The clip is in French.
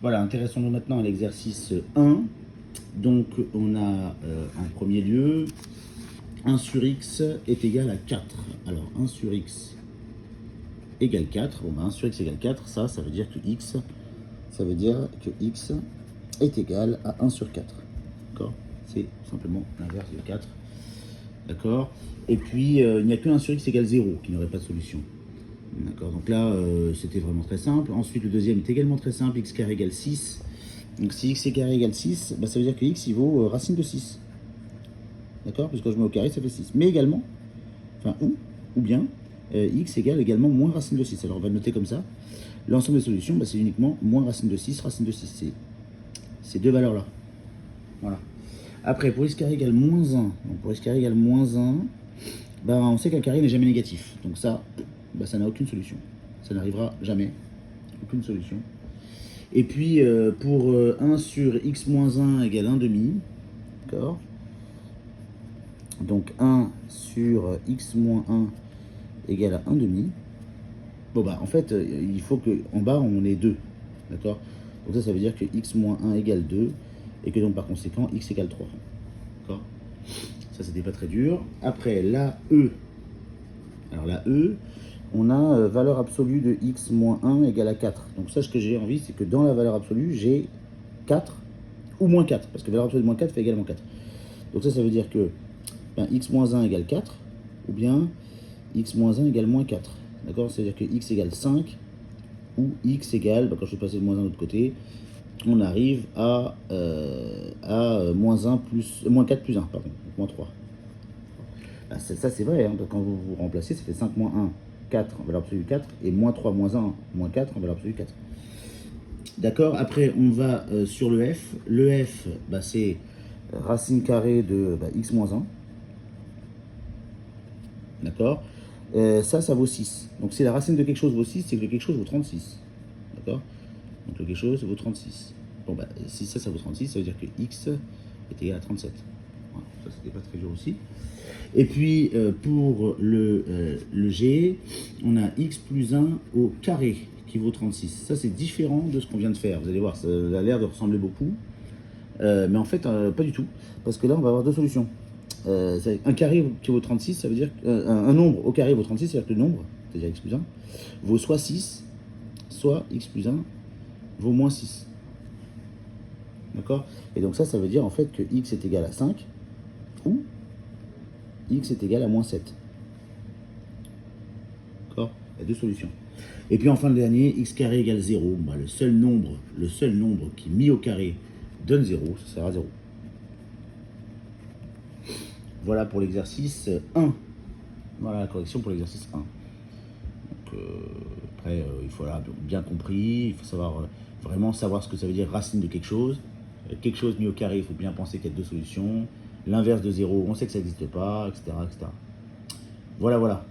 Voilà, intéressons-nous maintenant à l'exercice 1. Donc, on a en premier lieu 1 sur x est égal à 4. Alors, 1 sur x égale 4. Bon, ben 1 sur x égale 4, ça veut dire que x, est égal à 1 sur 4. D'accord? C'est simplement l'inverse de 4. D'accord? Et puis, il n'y a que 1 sur x égale 0 qui n'aurait pas de solution. D'accord? Donc là, c'était vraiment très simple. Ensuite, le deuxième est également très simple, x carré égale 6. Donc si x carré égale 6, bah, ça veut dire que x, il vaut racine de 6. D'accord? Puisque quand je mets au carré, ça fait 6. Mais également, enfin, ou bien, x égale également moins racine de 6. Alors on va le noter comme ça. L'ensemble des solutions, bah, c'est uniquement moins racine de 6, racine de 6. C'est ces deux valeurs-là. Voilà. Après, pour x carré égale moins 1, donc pour x carré égale moins 1, bah, on sait qu'un carré n'est jamais négatif. Donc ça, bah, ça n'a aucune solution. Ça n'arrivera jamais. Aucune solution. Et puis, pour 1 sur x moins 1 égale 1 demi, d'accord? Donc 1 sur x moins 1 égale à 1 demi. Bon bah en fait, il faut qu'en bas on ait 2, d'accord? Donc ça veut dire que x moins 1 égale 2, et que donc par conséquent x égale 3. D'accord? Ça c'était pas très dur. Après la E. Alors la E, on a valeur absolue de x moins 1 égale à 4. Donc ça, ce que j'ai envie, c'est que dans la valeur absolue, j'ai 4 ou moins 4, parce que valeur absolue de moins 4 fait également 4. Donc ça veut dire que ben, x moins 1 égale 4, ou bien x moins 1 égale moins 4. D'accord? C'est-à-dire que x égale 5, ou x égale, ben, quand je vais passer le moins 1 de l'autre côté, on arrive à moins 1 plus, moins 4 plus 1, pardon, donc moins 3. Ben, ça c'est vrai, hein, quand vous vous remplacez, ça fait 5 moins 1, 4 en valeur absolue 4, et moins 3 moins 1, moins 4 en valeur absolue 4. D'accord? Après, on va sur le f. Le f, bah, c'est racine carrée de x moins 1. D'accord? Ça vaut 6. Donc si la racine de quelque chose vaut 6, c'est que quelque chose vaut 36. D'accord? Donc le quelque chose vaut 36. Bon, bah, si ça vaut 36, ça veut dire que x est égal à 37. Voilà, ça, c'était pas très dur aussi. Et puis, pour le g, on a x plus 1 au carré qui vaut 36. Ça, c'est différent de ce qu'on vient de faire. Vous allez voir, ça a l'air de ressembler beaucoup. Mais en fait, pas du tout. Parce que là, on va avoir deux solutions. Un carré qui vaut 36, ça veut dire un nombre au carré vaut 36, c'est-à-dire que le nombre, c'est-à-dire x plus 1, vaut soit 6, soit x plus 1 vaut moins 6. D'accord? Et donc ça veut dire en fait que x est égal à 5, ou x est égal à moins 7. D'accord? Il y a deux solutions. Et puis enfin le dernier, x carré égale 0. Bah, le seul nombre qui mis au carré donne 0, ça sera 0. Voilà pour l'exercice 1. Voilà la correction pour l'exercice 1. Donc, après, il faut avoir bien compris, il faut vraiment savoir ce que ça veut dire racine de quelque chose. Quelque chose mis au carré, il faut bien penser qu'il y a deux solutions. L'inverse de 0, on sait que ça n'existe pas, etc., etc. Voilà, voilà.